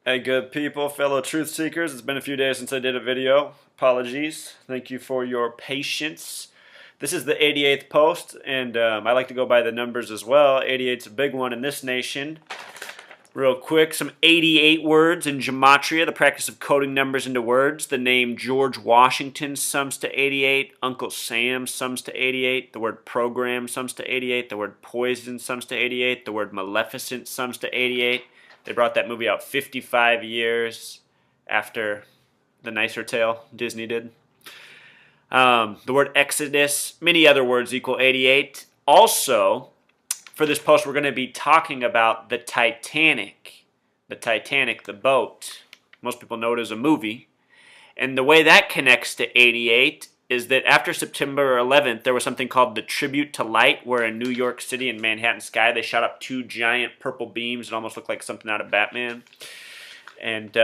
Hey, good people, fellow truth seekers. It's been a few days since I did a video. Apologies. Thank you for your patience. This is the 88th post, and I like to go by the numbers as well. 88's a big one in this nation. Real quick, some 88 words in gematria, the practice of coding numbers into words. The name George Washington sums to 88. Uncle Sam sums to 88. The word program sums to 88. The word poison sums to 88. The word maleficent sums to 88. They brought that movie out 55 years after The Nicer Tale, Disney did. The word Exodus, many other words equal 88. Also, for this post, we're going to be talking about the Titanic. The Titanic, the boat. Most people know it as a movie. And the way that connects to 88 is that after September 11th, there was something called the Tribute to Light, where in New York City and Manhattan sky, they shot up two giant purple beams. It almost looked like something out of Batman. And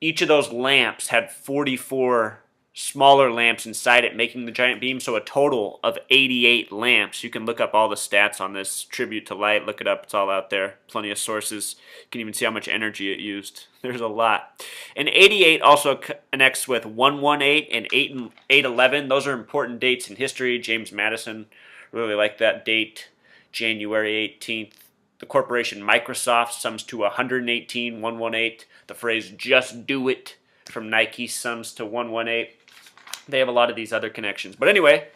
each of those lamps had 44 smaller lamps inside it, making the giant beam, so a total of 88 lamps. You can look up all the stats on this Tribute to Light. Look it up. It's all out there. Plenty of sources. You can even see how much energy it used. There's a lot. And 88 also connects with 118 and 811. Those are important dates in history. James Madison really liked that date, January 18th. The corporation Microsoft sums to 118, 118. The phrase "just do it" from Nike sums to 118. They have a lot of these other connections. But anyway,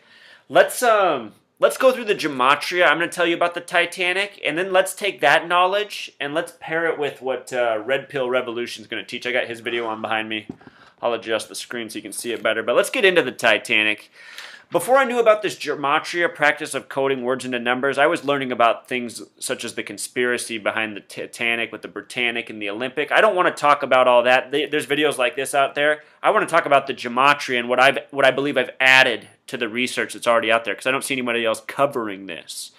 let's go through the gematria. I'm going to tell you about the Titanic, and then let's take that knowledge and let's pair it with what Red Pill Revolution is going to teach. I got his video on behind me. I'll adjust the screen so you can see it better. But let's get into the Titanic. Before I knew about this gematria practice of coding words into numbers, I was learning about things such as the conspiracy behind the Titanic with the Britannic and the Olympic. I don't want to talk about all that. There's videos like this out there. I want to talk about the gematria and what I believe I've added to the research that's already out there, because I don't see anybody else covering this.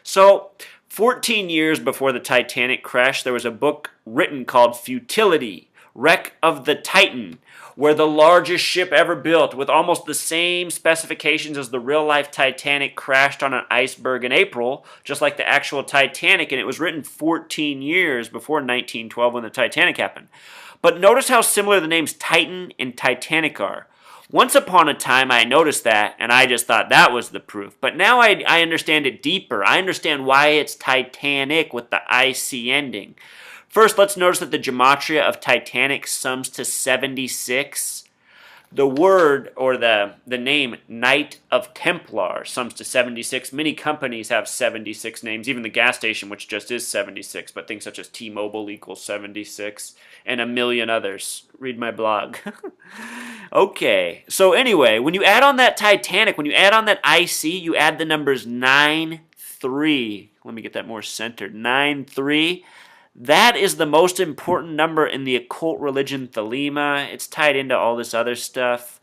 So, 14 years before the Titanic crash, there was a book written called Futility, Wreck of the Titan, where the largest ship ever built, with almost the same specifications as the real-life Titanic, crashed on an iceberg in April, just like the actual Titanic, and it was written 14 years before 1912 when the Titanic happened. But notice how similar the names Titan and Titanic are. Once upon a time, I noticed that, and I just thought that was the proof. But now I understand it deeper. I understand why it's Titanic with the IC ending. First, let's notice that the gematria of Titanic sums to 76. The word, or the name, Knight of Templar sums to 76. Many companies have 76 names, even the gas station, which just is 76, but things such as T-Mobile equals 76, and a million others. Read my blog. Okay, so anyway, when you add on that Titanic, when you add on that IC, you add the numbers 9, 3. Let me get that more centered. 9, 3. That is the most important number in the occult religion Thelema. It's tied into all this other stuff.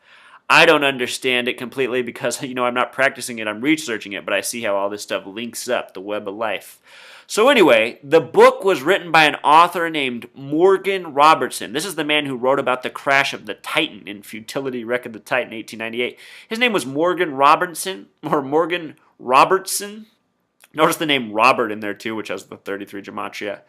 I don't understand it completely because, I'm not practicing it, I'm researching it, but I see how all this stuff links up, the web of life. So anyway, the book was written by an author named Morgan Robertson. This is the man who wrote about the crash of the Titan in Futility, Wreck of the Titan, 1898. His name was Morgan Robertson. Notice the name Robert in there too, which has the 33 gematria.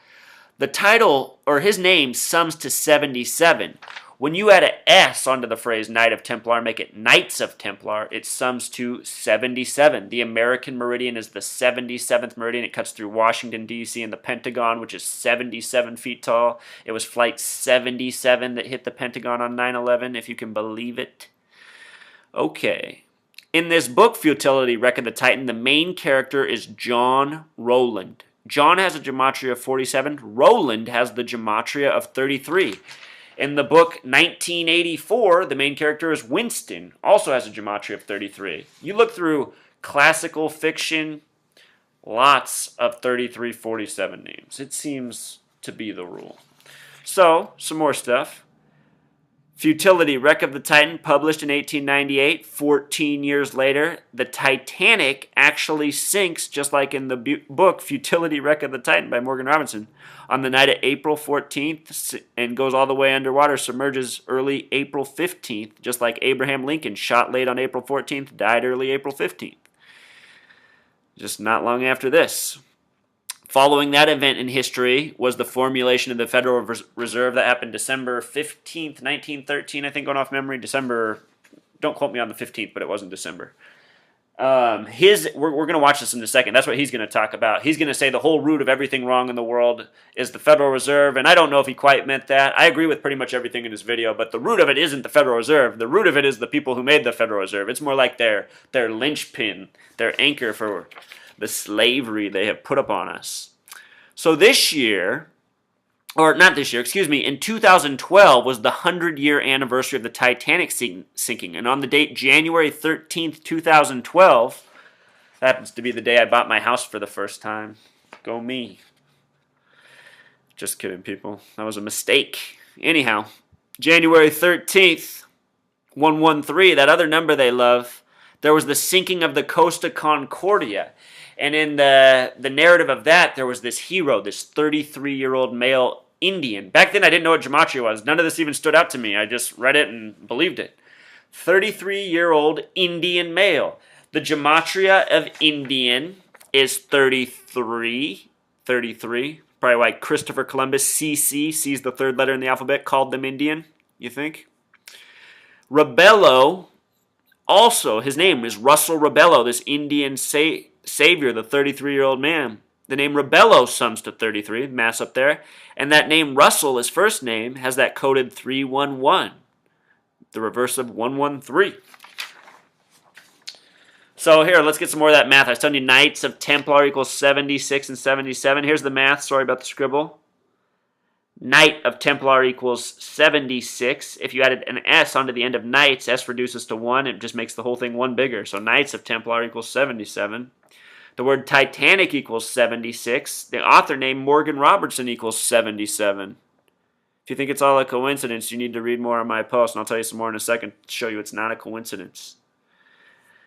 The title, or his name, sums to 77. When you add an S onto the phrase Knight of Templar, make it Knights of Templar, it sums to 77. The American meridian is the 77th meridian. It cuts through Washington, D.C. and the Pentagon, which is 77 feet tall. It was Flight 77 that hit the Pentagon on 9/11, if you can believe it. Okay. In this book, Futility, Wreck of the Titan, the main character is John Rowland. John has a gematria of 47. Roland has the gematria of 33. In the book 1984, the main character is Winston, also has a gematria of 33. You look through classical fiction, lots of 33, 47 names. It seems to be the rule. So, some more stuff. Futility, Wreck of the Titan, published in 1898. 14 years later, the Titanic actually sinks, just like in the book Futility, Wreck of the Titan by Morgan Robertson, on the night of April 14th and goes all the way underwater, submerges early April 15th, just like Abraham Lincoln, shot late on April 14th, died early April 15th. Just not long after this. Following that event in history was the formulation of the Federal Reserve that happened December 15th, 1913, I think, going off memory. December, don't quote me on the 15th, but it wasn't December. We're going to watch this in a second. That's what he's going to talk about. He's going to say the whole root of everything wrong in the world is the Federal Reserve, and I don't know if he quite meant that. I agree with pretty much everything in his video, but the root of it isn't the Federal Reserve. The root of it is the people who made the Federal Reserve. It's more like their linchpin, their anchor for the slavery they have put upon us. So this year, or not this year, excuse me, in 2012 was the 100-year anniversary of the Titanic sinking. And on the date January 13th, 2012, that happens to be the day I bought my house for the first time. Go me. Just kidding, people. That was a mistake. Anyhow, January 13th, 113, that other number they love, there was the sinking of the Costa Concordia. And in the narrative of that, there was this hero, this 33-year-old male Indian. Back then, I didn't know what gematria was. None of this even stood out to me. I just read it and believed it. 33-year-old Indian male. The gematria of Indian is 33. 33. Probably why Christopher Columbus, CC, sees the third letter in the alphabet, called them Indian, you think? Rebello, also, his name is Russell Rebello, this Indian savior, the 33-year-old man. The name Rebello sums to 33, mass up there. And that name Russell, his first name, has that coded 311, the reverse of 113. So here, let's get some more of that math. I was telling you Knights of Templar equals 76 and 77. Here's the math. Sorry about the scribble. Knight of Templar equals 76. If you added an S onto the end of Knights, S reduces to 1. It just makes the whole thing 1 bigger. So Knights of Templar equals 77. The word Titanic equals 76. The author name Morgan Robertson equals 77. If you think it's all a coincidence, you need to read more on my post, and I'll tell you some more in a second to show you it's not a coincidence.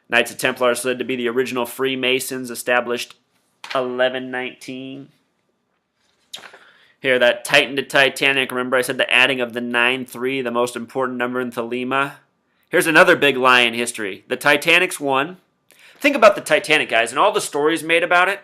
Knights of Templar are said to be the original Freemasons, established 1119. Here, that Titan to Titanic. Remember I said the adding of the 9-3, the most important number in Thelema? Here's another big lie in history. The Titanic's won. Think about the Titanic, guys, and all the stories made about it,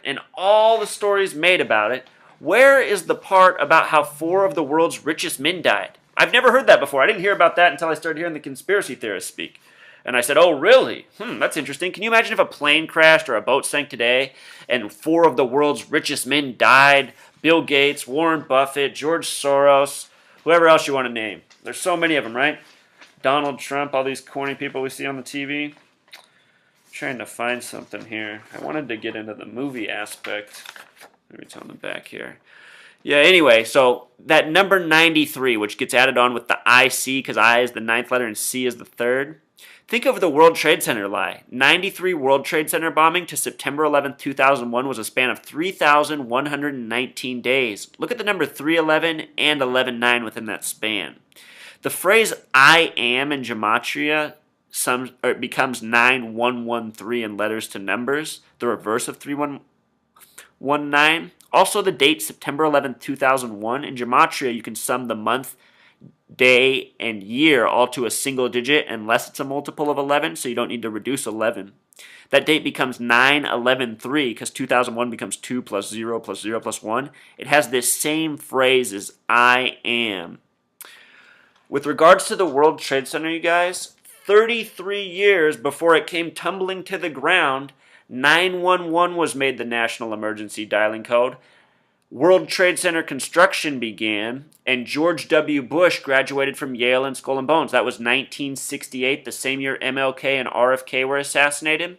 Where is the part about how 4 of the world's richest men died? I've never heard that before. I didn't hear about that until I started hearing the conspiracy theorists speak. And I said, oh, really? That's interesting. Can you imagine if a plane crashed or a boat sank today and 4 of the world's richest men died? Bill Gates, Warren Buffett, George Soros, whoever else you want to name. There's so many of them, right? Donald Trump, all these corny people we see on the TV. Trying to find something here. I wanted to get into the movie aspect. Let me tell them back here. Yeah, anyway, so that number 93, which gets added on with the IC, because I is the 9th letter and C is the 3rd. Think of the World Trade Center lie. 93 World Trade Center bombing to September 11th, 2001 was a span of 3,119 days. Look at the number 311 and 119 within that span. The phrase I am in gematria becomes 9113 in letters to numbers, the reverse of 3119. Also, the date September 11th, 2001. In gematria, you can sum the month, day, and year all to a single digit unless it's a multiple of 11, so you don't need to reduce 11. That date becomes 9113 because 2001 becomes 2 plus 0 plus 0 plus 1. It has this same phrase as I am. With regards to the World Trade Center, you guys, 33 years before it came tumbling to the ground, 911 was made the national emergency dialing code. World Trade Center construction began, and George W. Bush graduated from Yale and Skull and Bones. That was 1968, the same year MLK and RFK were assassinated.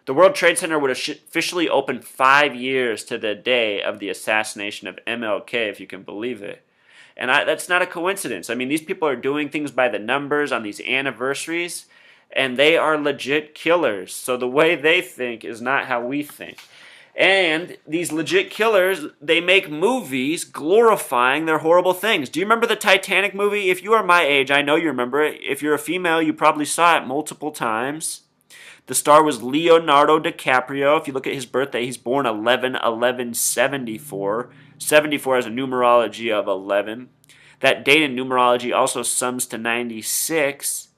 The World Trade Center would officially open 5 years to the day of the assassination of MLK, if you can believe it. And that's not a coincidence. I mean, these people are doing things by the numbers on these anniversaries, and they are legit killers. So the way they think is not how we think. And these legit killers, they make movies glorifying their horrible things. Do you remember the Titanic movie? If you are my age, I know you remember it. If you're a female, you probably saw it multiple times. The star was Leonardo DiCaprio. If you look at his birthday, he's born 11/11/74. 74 has a numerology of 11. That date in numerology also sums to 96.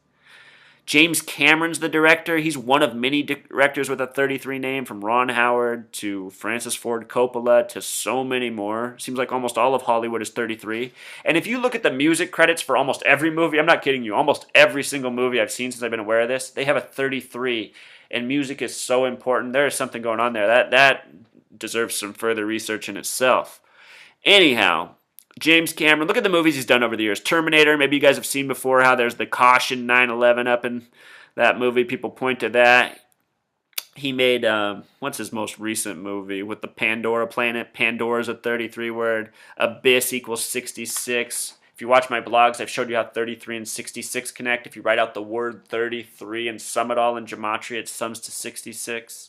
James Cameron's the director. He's one of many directors with a 33 name, from Ron Howard to Francis Ford Coppola to so many more. Seems like almost all of Hollywood is 33. And if you look at the music credits for almost every movie, I'm not kidding you, almost every single movie I've seen since I've been aware of this, they have a 33. And music is so important. There is something going on there. That deserves some further research in itself. Anyhow, James Cameron, look at the movies he's done over the years. Terminator, maybe you guys have seen before how there's the caution 9/11 up in that movie. People point to that. He made, what's his most recent movie with the Pandora planet? Pandora's a 33 word. Abyss equals 66. If you watch my blogs, I've showed you how 33 and 66 connect. If you write out the word 33 and sum it all in gematria, it sums to 66.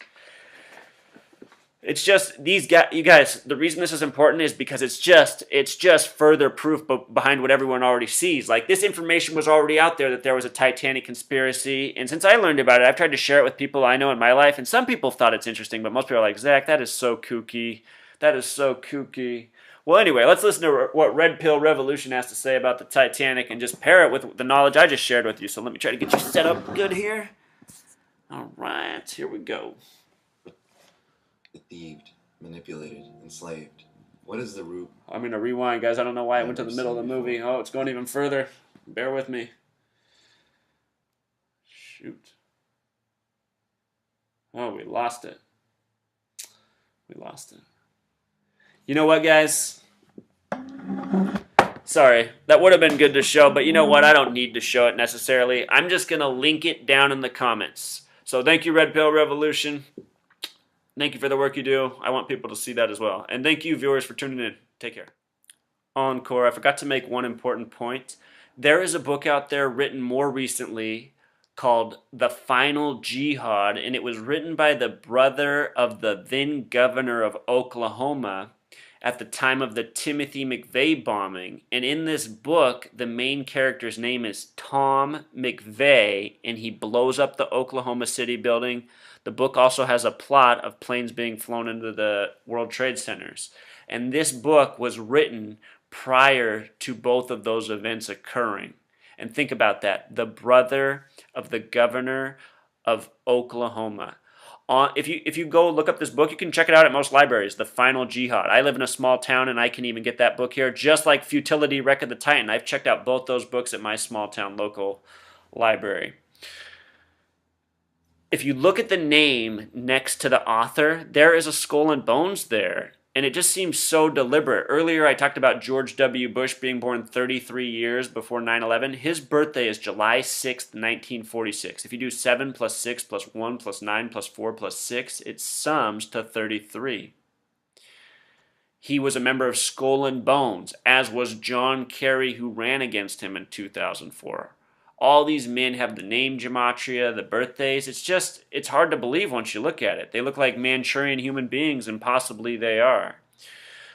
It's just, these guys, you guys, the reason this is important is because it's just further proof behind what everyone already sees. Like, this information was already out there that there was a Titanic conspiracy, and since I learned about it, I've tried to share it with people I know in my life, and some people thought it's interesting, but most people are like, Zach, that is so kooky. That is so kooky. Well, anyway, let's listen to what Red Pill Revolution has to say about the Titanic and just pair it with the knowledge I just shared with you. So let me try to get you set up good here. All right, here we go. Deceived, manipulated, enslaved. What is the root? I'm going to rewind, guys. I don't know why I went to the middle of the movie. Oh, it's going even further. Bear with me. Shoot. Oh, we lost it. We lost it. You know what, guys? Sorry, that would have been good to show, but you know what? I don't need to show it necessarily. I'm just going to link it down in the comments. So thank you, Red Pill Revolution. Thank you for the work you do. I want people to see that as well. And thank you, viewers, for tuning in. Take care. Encore, I forgot to make one important point. There is a book out there written more recently called The Final Jihad, and it was written by the brother of the then governor of Oklahoma at the time of the Timothy McVeigh bombing. And in this book, the main character's name is Tom McVeigh, and he blows up the Oklahoma City building. The book also has a plot of planes being flown into the World Trade Centers. And this book was written prior to both of those events occurring. And think about that. The brother of the governor of Oklahoma. If you go look up this book, you can check it out at most libraries, The Final Jihad. I live in a small town, and I can even get that book here. Just like Futility, Wreck of the Titan. I've checked out both those books at my small town local library. If you look at the name next to the author, there is a skull and bones there. And it just seems so deliberate. Earlier I talked about George W. Bush being born 33 years before 9/11. His birthday is July 6th, 1946. If you do 7 plus 6 plus 1 plus 9 plus 4 plus 6, it sums to 33. He was a member of Skull and Bones, as was John Kerry, who ran against him in 2004. All these men have the name gematria, the birthdays. It's hard to believe once you look at it. They look like Manchurian human beings, and possibly they are.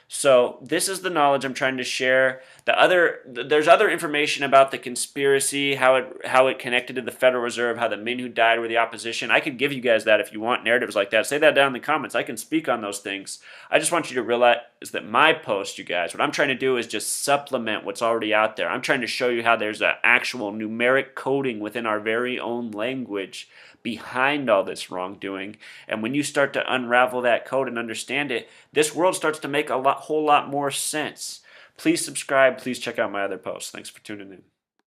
So this is the knowledge I'm trying to share. There's other information about the conspiracy, how it connected to the Federal Reserve, how the men who died were the opposition. I could give you guys that if you want narratives like that. Say that down in the comments. I can speak on those things. I just want you to realize that my post, you guys, what I'm trying to do is just supplement what's already out there. I'm trying to show you how there's an actual numeric coding within our very own language behind all this wrongdoing. And when you start to unravel that code and understand it, this world starts to make a whole lot more sense. Please subscribe. Please check out my other posts. Thanks for tuning in.